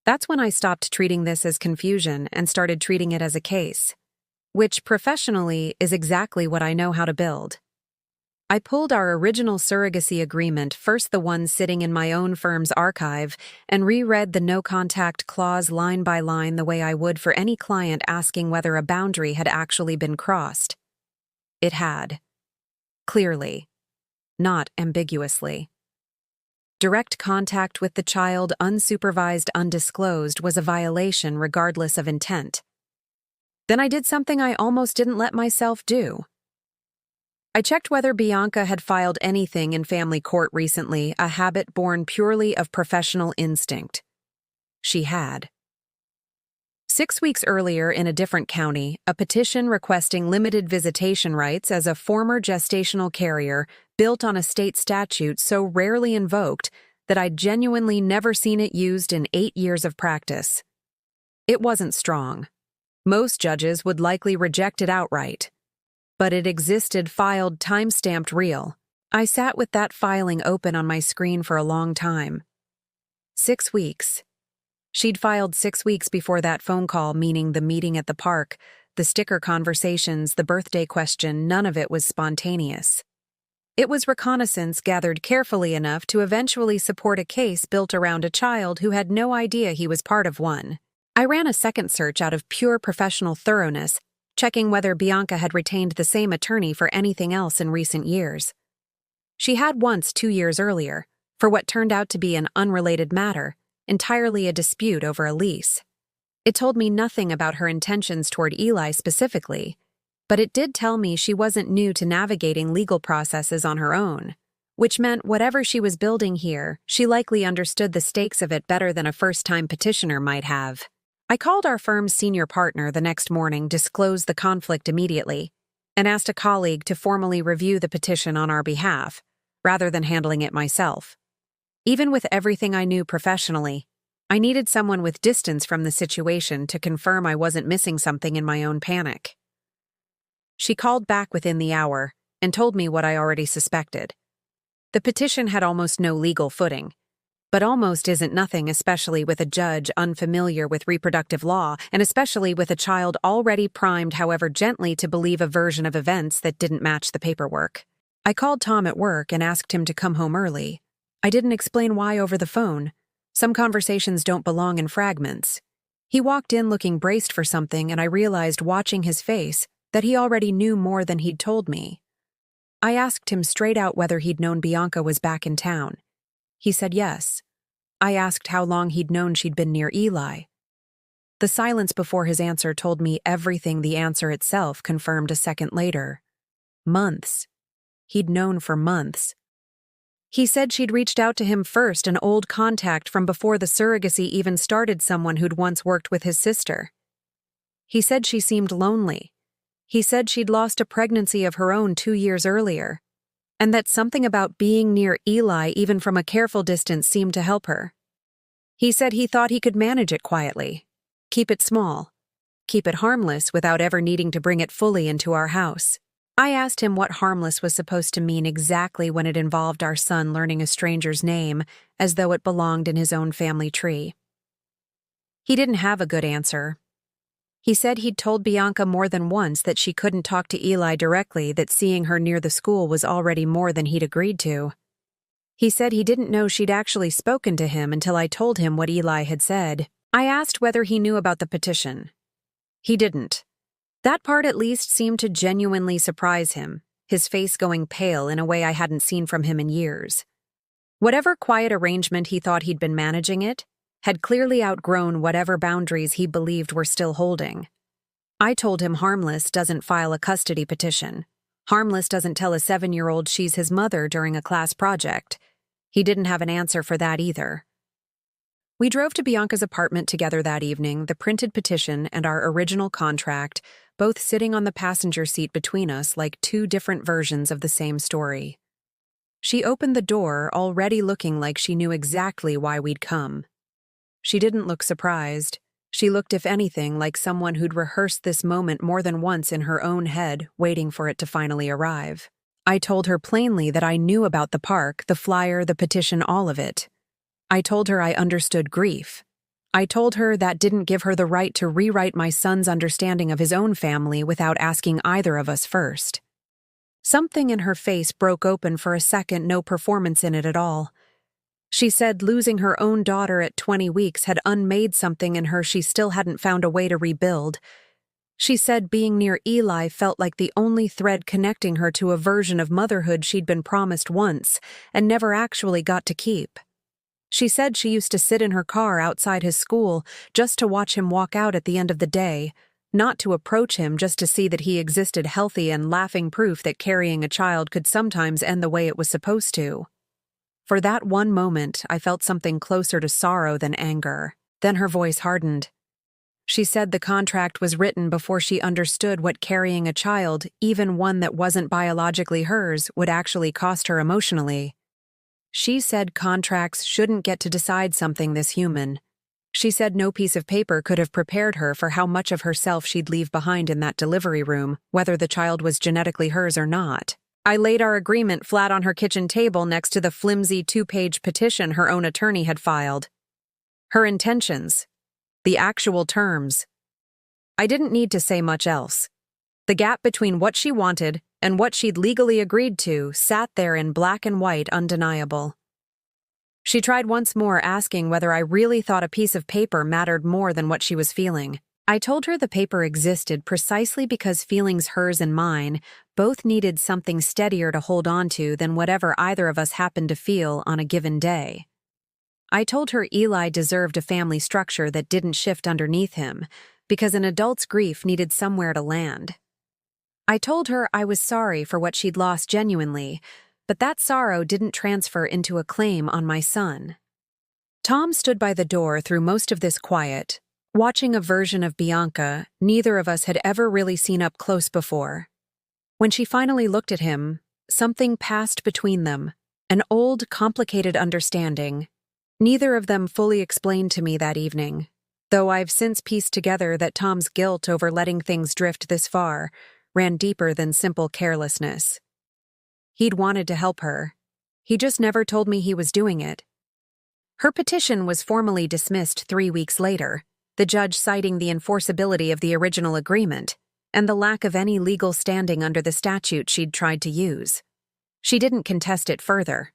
That's when I stopped treating this as confusion and started treating it as a case, which professionally is exactly what I know how to build. I pulled our original surrogacy agreement, first the one sitting in my own firm's archive, and reread the no-contact clause line by line the way I would for any client asking whether a boundary had actually been crossed. It had. Clearly. Not ambiguously. Direct contact with the child, unsupervised, undisclosed, was a violation regardless of intent. Then I did something I almost didn't let myself do. I checked whether Bianca had filed anything in family court recently, a habit born purely of professional instinct. She had. 6 weeks earlier, in a different county, a petition requesting limited visitation rights as a former gestational carrier built on a state statute so rarely invoked that I'd genuinely never seen it used in 8 years of practice. It wasn't strong. Most judges would likely reject it outright. But it existed, filed, time-stamped real. I sat with that filing open on my screen for a long time. 6 weeks. She'd filed 6 weeks before that phone call, meaning the meeting at the park, the sticker conversations, the birthday question, none of it was spontaneous. It was reconnaissance gathered carefully enough to eventually support a case built around a child who had no idea he was part of one. I ran a second search out of pure professional thoroughness, checking whether Bianca had retained the same attorney for anything else in recent years. She had once 2 years earlier, for what turned out to be an unrelated matter, entirely a dispute over a lease. It told me nothing about her intentions toward Eli specifically, but it did tell me she wasn't new to navigating legal processes on her own, which meant whatever she was building here, she likely understood the stakes of it better than a first-time petitioner might have. I called our firm's senior partner the next morning, disclosed the conflict immediately, and asked a colleague to formally review the petition on our behalf, rather than handling it myself. Even with everything I knew professionally, I needed someone with distance from the situation to confirm I wasn't missing something in my own panic. She called back within the hour and told me what I already suspected. The petition had almost no legal footing. But almost isn't nothing, especially with a judge unfamiliar with reproductive law, and especially with a child already primed, however gently, to believe a version of events that didn't match the paperwork. I called Tom at work and asked him to come home early. I didn't explain why over the phone. Some conversations don't belong in fragments. He walked in looking braced for something, and I realized, watching his face, that he already knew more than he'd told me. I asked him straight out whether he'd known Bianca was back in town. He said yes. I asked how long he'd known she'd been near Eli. The silence before his answer told me everything the answer itself confirmed a second later. Months. He'd known for months. He said she'd reached out to him first, an old contact from before the surrogacy even started, someone who'd once worked with his sister. He said she seemed lonely. He said she'd lost a pregnancy of her own 2 years earlier, and that something about being near Eli, even from a careful distance, seemed to help her. He said he thought he could manage it quietly, keep it small, keep it harmless without ever needing to bring it fully into our house. I asked him what harmless was supposed to mean exactly when it involved our son learning a stranger's name as though it belonged in his own family tree. He didn't have a good answer. He said he'd told Bianca more than once that she couldn't talk to Eli directly, that seeing her near the school was already more than he'd agreed to. He said he didn't know she'd actually spoken to him until I told him what Eli had said. I asked whether he knew about the petition. He didn't. That part at least seemed to genuinely surprise him, his face going pale in a way I hadn't seen from him in years. Whatever quiet arrangement he thought he'd been managing it, had clearly outgrown whatever boundaries he believed were still holding. I told him Harmless doesn't file a custody petition. Harmless doesn't tell a 7-year-old she's his mother during a class project. He didn't have an answer for that either. We drove to Bianca's apartment together that evening, the printed petition and our original contract, both sitting on the passenger seat between us like two different versions of the same story. She opened the door, already looking like she knew exactly why we'd come. She didn't look surprised. She looked, if anything, like someone who'd rehearsed this moment more than once in her own head, waiting for it to finally arrive. I told her plainly that I knew about the park, the flyer, the petition, all of it. I told her I understood grief. I told her that didn't give her the right to rewrite my son's understanding of his own family without asking either of us first. Something in her face broke open for a second, no performance in it at all. She said losing her own daughter at 20 weeks had unmade something in her she still hadn't found a way to rebuild. She said being near Eli felt like the only thread connecting her to a version of motherhood she'd been promised once and never actually got to keep. She said she used to sit in her car outside his school just to watch him walk out at the end of the day, not to approach him just to see that he existed, healthy and laughing proof that carrying a child could sometimes end the way it was supposed to. For that one moment, I felt something closer to sorrow than anger. Then her voice hardened. She said the contract was written before she understood what carrying a child, even one that wasn't biologically hers, would actually cost her emotionally. She said contracts shouldn't get to decide something this human. She said no piece of paper could have prepared her for how much of herself she'd leave behind in that delivery room, whether the child was genetically hers or not. I laid our agreement flat on her kitchen table next to the flimsy 2-page petition her own attorney had filed. Her intentions. The actual terms. I didn't need to say much else. The gap between what she wanted and what she'd legally agreed to sat there in black and white, undeniable. She tried once more, asking whether I really thought a piece of paper mattered more than what she was feeling. I told her the paper existed precisely because feelings hers and mine both needed something steadier to hold on to than whatever either of us happened to feel on a given day. I told her Eli deserved a family structure that didn't shift underneath him, because an adult's grief needed somewhere to land. I told her I was sorry for what she'd lost genuinely, but that sorrow didn't transfer into a claim on my son. Tom stood by the door through most of this quiet, watching a version of Bianca neither of us had ever really seen up close before. When she finally looked at him, something passed between them, an old, complicated understanding. Neither of them fully explained to me that evening, though I've since pieced together that Tom's guilt over letting things drift this far ran deeper than simple carelessness. He'd wanted to help her. He just never told me he was doing it. Her petition was formally dismissed 3 weeks later, the judge citing the enforceability of the original agreement and the lack of any legal standing under the statute she'd tried to use. She didn't contest it further.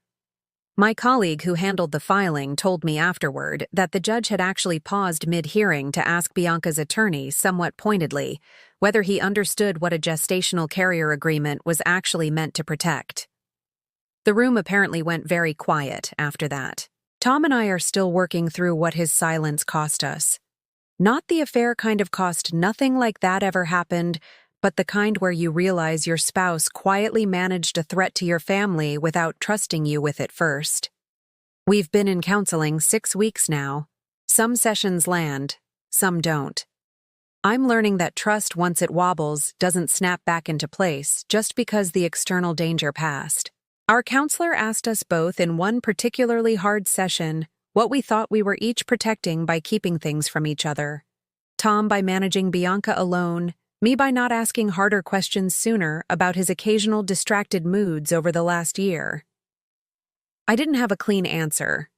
My colleague who handled the filing told me afterward that the judge had actually paused mid-hearing to ask Bianca's attorney, somewhat pointedly, whether he understood what a gestational carrier agreement was actually meant to protect. The room apparently went very quiet after that. Tom and I are still working through what his silence cost us. Not the affair kind of cost, nothing like that ever happened, but the kind where you realize your spouse quietly managed a threat to your family without trusting you with it first. We've been in counseling 6 weeks now. Some sessions land, some don't. I'm learning that trust, once it wobbles, doesn't snap back into place just because the external danger passed. Our counselor asked us both in one particularly hard session what we thought we were each protecting by keeping things from each other. Tom by managing Bianca alone, me by not asking harder questions sooner about his occasional distracted moods over the last year. I didn't have a clean answer.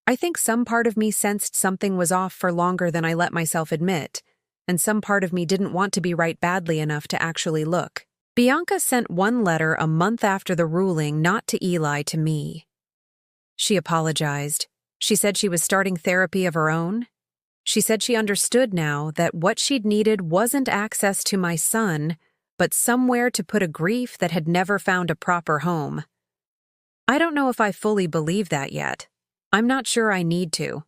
I think some part of me sensed something was off for longer than I let myself admit, and some part of me didn't want to be right badly enough to actually look. Bianca sent one letter a month after the ruling, not to Eli, to me. She apologized. She said she was starting therapy of her own. She said she understood now that what she'd needed wasn't access to my son, but somewhere to put a grief that had never found a proper home. I don't know if I fully believe that yet. I'm not sure I need to.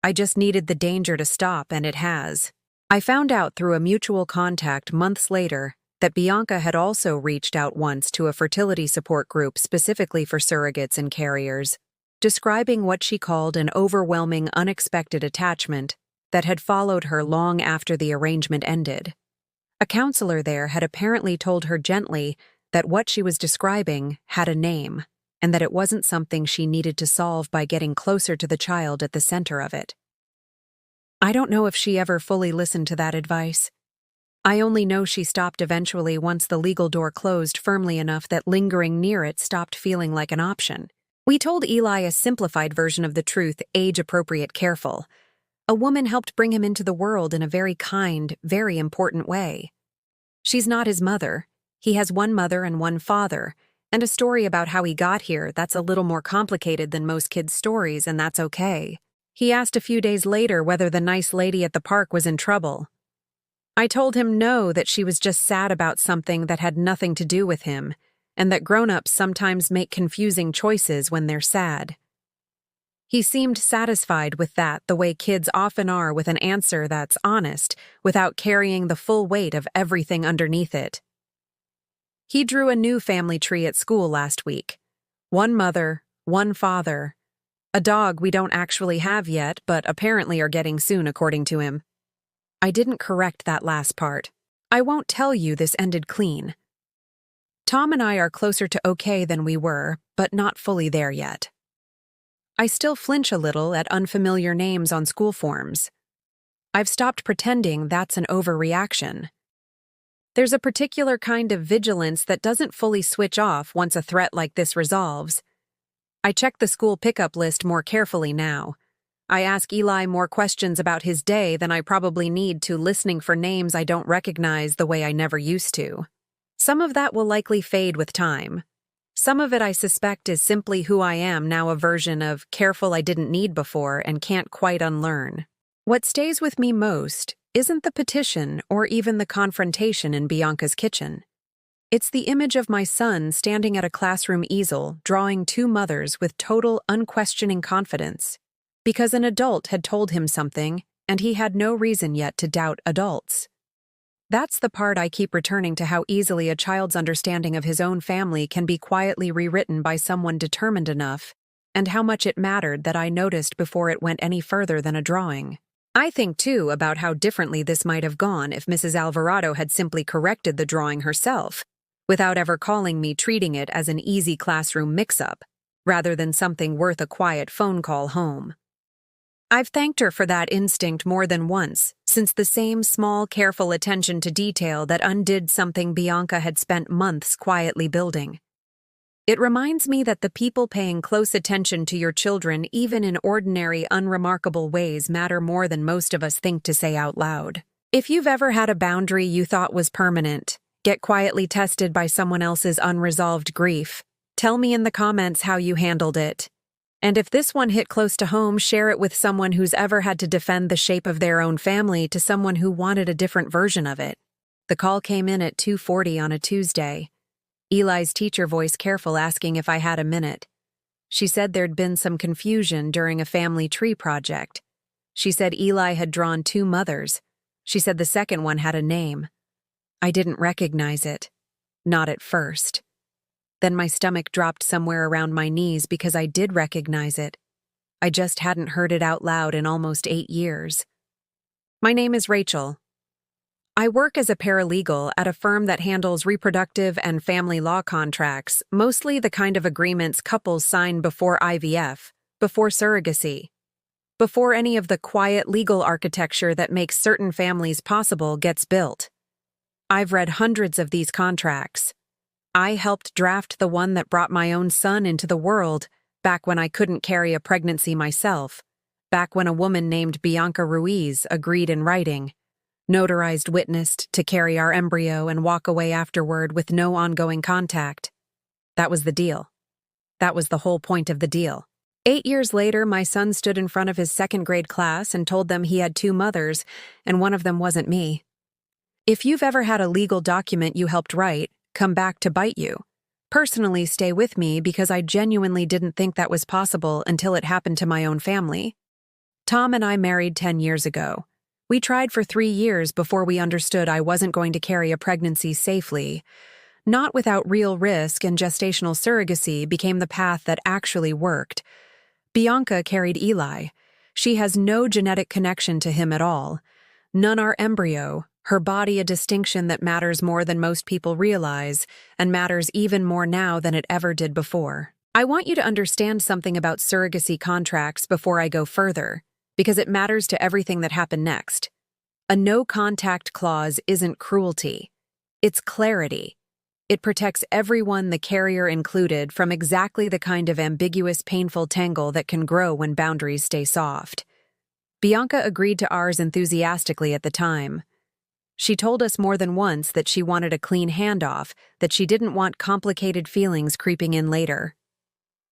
I just needed the danger to stop, and it has. I found out through a mutual contact months later that Bianca had also reached out once to a fertility support group specifically for surrogates and carriers, describing what she called an overwhelming, unexpected attachment that had followed her long after the arrangement ended. A counselor there had apparently told her gently that what she was describing had a name, and that it wasn't something she needed to solve by getting closer to the child at the center of it. I don't know if she ever fully listened to that advice. I only know she stopped eventually once the legal door closed firmly enough that lingering near it stopped feeling like an option. We told Eli a simplified version of the truth, age-appropriate, careful. A woman helped bring him into the world in a very kind, very important way. She's not his mother. He has one mother and one father, and a story about how he got here that's a little more complicated than most kids' stories, and that's okay. He asked a few days later whether the nice lady at the park was in trouble. I told him no, that she was just sad about something that had nothing to do with him, and that grown-ups sometimes make confusing choices when they're sad. He seemed satisfied with that, the way kids often are with an answer that's honest, without carrying the full weight of everything underneath it. He drew a new family tree at school last week. One mother, one father, a dog we don't actually have yet, but apparently are getting soon according to him. I didn't correct that last part. I won't tell you this ended clean. Tom and I are closer to okay than we were, but not fully there yet. I still flinch a little at unfamiliar names on school forms. I've stopped pretending that's an overreaction. There's a particular kind of vigilance that doesn't fully switch off once a threat like this resolves. I check the school pickup list more carefully now. I ask Eli more questions about his day than I probably need to, listening for names I don't recognize the way I never used to. Some of that will likely fade with time. Some of it I suspect is simply who I am now, a version of careful I didn't need before and can't quite unlearn. What stays with me most isn't the petition or even the confrontation in Bianca's kitchen. It's the image of my son standing at a classroom easel, drawing two mothers with total, unquestioning confidence, because an adult had told him something, and he had no reason yet to doubt adults. That's the part I keep returning to, how easily a child's understanding of his own family can be quietly rewritten by someone determined enough, and how much it mattered that I noticed before it went any further than a drawing. I think, too, about how differently this might have gone if Mrs. Alvarado had simply corrected the drawing herself, without ever calling me, treating it as an easy classroom mix-up, rather than something worth a quiet phone call home. I've thanked her for that instinct more than once, since the same small, careful attention to detail that undid something Bianca had spent months quietly building. It reminds me that the people paying close attention to your children, even in ordinary, unremarkable ways, matter more than most of us think to say out loud. If you've ever had a boundary you thought was permanent, get quietly tested by someone else's unresolved grief, tell me in the comments how you handled it. And if this one hit close to home, share it with someone who's ever had to defend the shape of their own family to someone who wanted a different version of it. The call came in at 2:40 on a Tuesday. Eli's teacher voice careful, asking if I had a minute. She said there'd been some confusion during a family tree project. She said Eli had drawn two mothers. She said the second one had a name. I didn't recognize it. Not at first. Then my stomach dropped somewhere around my knees because I did recognize it. I just hadn't heard it out loud in almost 8 years. My name is Rachel. I work as a paralegal at a firm that handles reproductive and family law contracts, mostly the kind of agreements couples sign before IVF, before surrogacy, before any of the quiet legal architecture that makes certain families possible gets built. I've read hundreds of these contracts. I helped draft the one that brought my own son into the world, back when I couldn't carry a pregnancy myself, back when a woman named Bianca Ruiz agreed in writing, notarized, witnessed to carry our embryo and walk away afterward with no ongoing contact. That was the deal. That was the whole point of the deal. 8 years later, my son stood in front of his second-grade class and told them he had two mothers, and one of them wasn't me. If you've ever had a legal document you helped write come back to bite you, personally stay with me, because I genuinely didn't think that was possible until it happened to my own family. Tom and I married 10 years ago. We tried for 3 years before we understood I wasn't going to carry a pregnancy safely. Not without real risk, and gestational surrogacy became the path that actually worked. Bianca carried Eli. She has no genetic connection to him at all. None are embryo. Her body a distinction that matters more than most people realize, and matters even more now than it ever did before. I want you to understand something about surrogacy contracts before I go further, because it matters to everything that happened next. A no-contact clause isn't cruelty. It's clarity. It protects everyone, the carrier included, from exactly the kind of ambiguous, painful tangle that can grow when boundaries stay soft. Bianca agreed to ours enthusiastically at the time. She told us more than once that she wanted a clean handoff, that she didn't want complicated feelings creeping in later.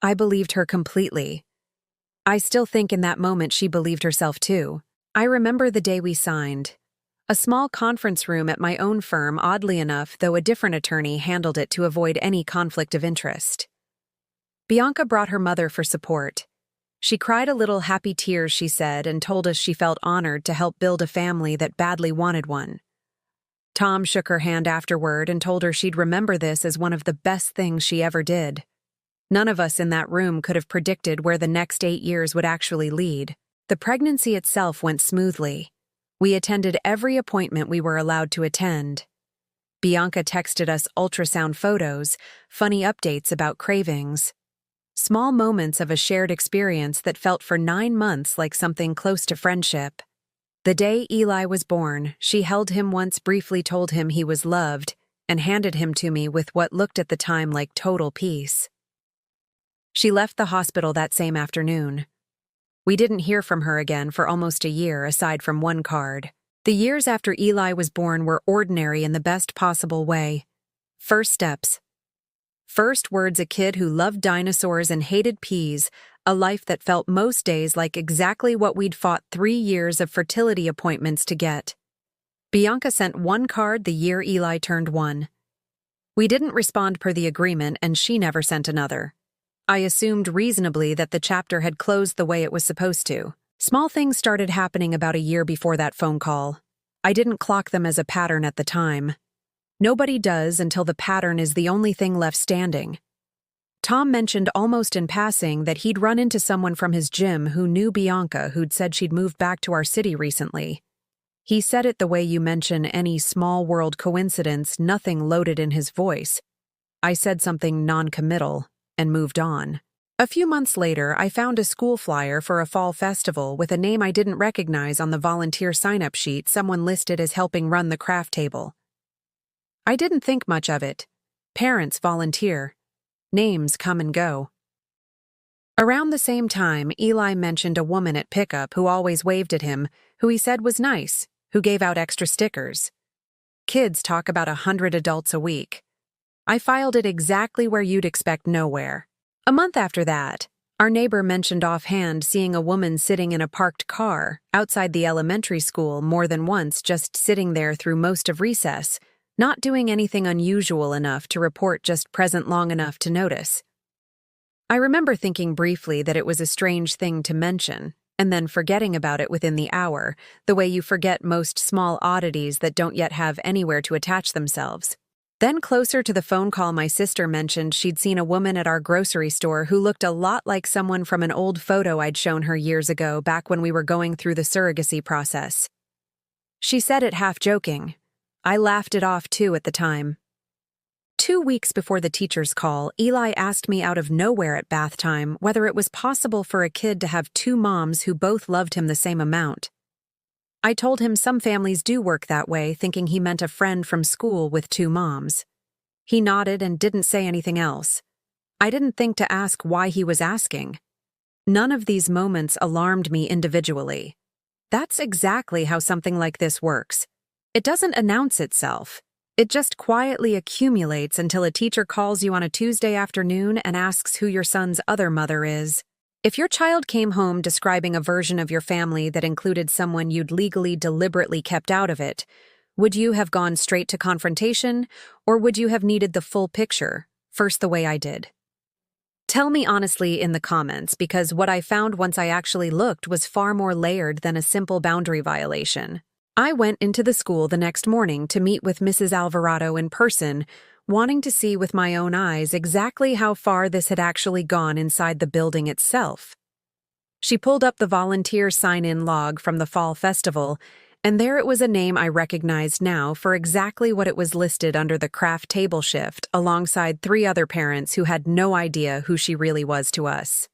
I believed her completely. I still think in that moment she believed herself too. I remember the day we signed. A small conference room at my own firm, oddly enough, though a different attorney handled it to avoid any conflict of interest. Bianca brought her mother for support. She cried a little happy tears, she said, and told us she felt honored to help build a family that badly wanted one. Tom shook her hand afterward and told her she'd remember this as one of the best things she ever did. None of us in that room could have predicted where the next 8 years would actually lead. The pregnancy itself went smoothly. We attended every appointment we were allowed to attend. Bianca texted us ultrasound photos, funny updates about cravings. Small moments of a shared experience that felt for 9 months like something close to friendship. The day Eli was born, she held him once, briefly told him he was loved, and handed him to me with what looked at the time like total peace. She left the hospital that same afternoon. We didn't hear from her again for almost a year, aside from one card. The years after Eli was born were ordinary in the best possible way. First steps. First words, a kid who loved dinosaurs and hated peas, a life that felt most days like exactly what we'd fought 3 years of fertility appointments to get. Bianca sent one card the year Eli turned 1. We didn't respond per the agreement, and she never sent another. I assumed reasonably that the chapter had closed the way it was supposed to. Small things started happening about a year before that phone call. I didn't clock them as a pattern at the time. Nobody does until the pattern is the only thing left standing. Tom mentioned almost in passing that he'd run into someone from his gym who knew Bianca, who'd said she'd moved back to our city recently. He said it the way you mention any small world coincidence, nothing loaded in his voice. I said something non-committal and moved on. A few months later, I found a school flyer for a fall festival with a name I didn't recognize on the volunteer sign-up sheet, someone listed as helping run the craft table. I didn't think much of it. Parents volunteer. Names come and go. Around the same time, Eli mentioned a woman at pickup who always waved at him, who he said was nice, who gave out extra stickers. Kids talk about 100 adults a week. I filed it exactly where you'd expect nowhere. A month after that, our neighbor mentioned offhand seeing a woman sitting in a parked car outside the elementary school more than once, just sitting there through most of recess, not doing anything unusual enough to report, just present long enough to notice. I remember thinking briefly that it was a strange thing to mention, and then forgetting about it within the hour, the way you forget most small oddities that don't yet have anywhere to attach themselves. Then closer to the phone call, my sister mentioned she'd seen a woman at our grocery store who looked a lot like someone from an old photo I'd shown her years ago, back when we were going through the surrogacy process. She said it half joking. I laughed it off too at the time. 2 weeks before the teacher's call, Eli asked me out of nowhere at bath time whether it was possible for a kid to have 2 moms who both loved him the same amount. I told him some families do work that way, thinking he meant a friend from school with 2 moms. He nodded and didn't say anything else. I didn't think to ask why he was asking. None of these moments alarmed me individually. That's exactly how something like this works. It doesn't announce itself. It just quietly accumulates until a teacher calls you on a Tuesday afternoon and asks who your son's other mother is. If your child came home describing a version of your family that included someone you'd legally deliberately kept out of it, would you have gone straight to confrontation, or would you have needed the full picture, first the way I did? Tell me honestly in the comments, because what I found once I actually looked was far more layered than a simple boundary violation. I went into the school the next morning to meet with Mrs. Alvarado in person, wanting to see with my own eyes exactly how far this had actually gone inside the building itself. She pulled up the volunteer sign-in log from the fall festival, and there it was, a name I recognized now for exactly what it was listed under the craft table shift, alongside 3 other parents who had no idea who she really was to us.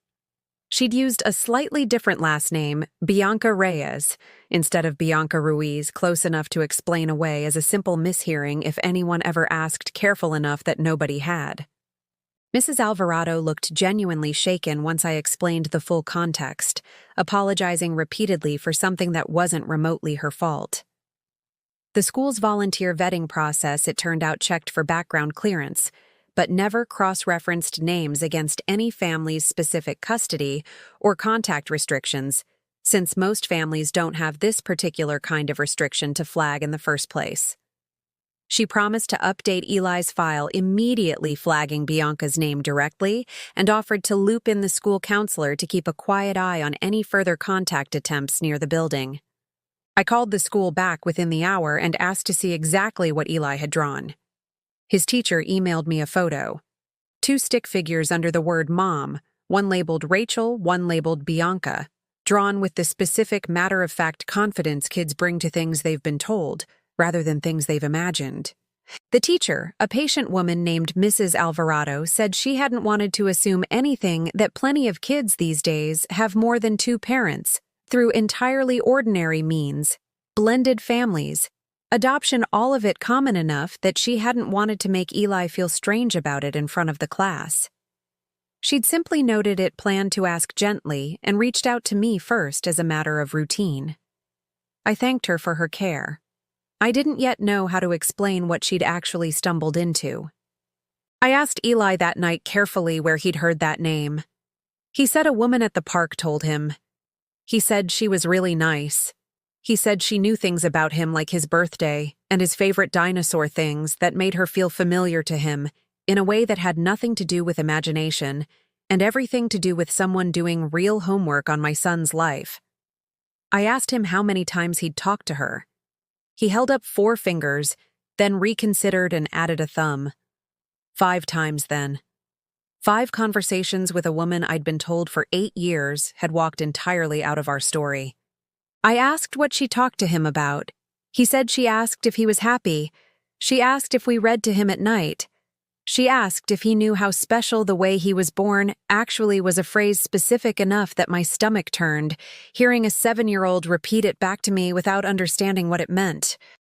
She'd used a slightly different last name, Bianca Reyes, instead of Bianca Ruiz, close enough to explain away as a simple mishearing if anyone ever asked careful enough that nobody had. Mrs. Alvarado looked genuinely shaken once I explained the full context, apologizing repeatedly for something that wasn't remotely her fault. The school's volunteer vetting process, it turned out, checked for background clearance, but never cross-referenced names against any family's specific custody or contact restrictions, since most families don't have this particular kind of restriction to flag in the first place. She promised to update Eli's file immediately, flagging Bianca's name directly, and offered to loop in the school counselor to keep a quiet eye on any further contact attempts near the building. I called the school back within the hour and asked to see exactly what Eli had drawn. His teacher emailed me a photo. 2 stick figures under the word Mom, one labeled Rachel, one labeled Bianca, drawn with the specific matter-of-fact confidence kids bring to things they've been told, rather than things they've imagined. The teacher, a patient woman named Mrs. Alvarado, said she hadn't wanted to assume anything, that plenty of kids these days have more than 2 parents, through entirely ordinary means, blended families, adoption, all of it common enough that she hadn't wanted to make Eli feel strange about it in front of the class. She'd simply noted it, planned to ask gently, and reached out to me first as a matter of routine. I thanked her for her care. I didn't yet know how to explain what she'd actually stumbled into. I asked Eli that night carefully where he'd heard that name. He said a woman at the park told him. He said she was really nice. He said she knew things about him, like his birthday and his favorite dinosaur things, that made her feel familiar to him in a way that had nothing to do with imagination and everything to do with someone doing real homework on my son's life. I asked him how many times he'd talked to her. He held up 4 fingers, then reconsidered and added a thumb. 5 times then. 5 conversations with a woman I'd been told for 8 years had walked entirely out of our story. I asked what she talked to him about. He said she asked if he was happy. She asked if we read to him at night. She asked if he knew how special the way he was born actually was, a phrase specific enough that my stomach turned, hearing a 7-year-old repeat it back to me without understanding what it meant.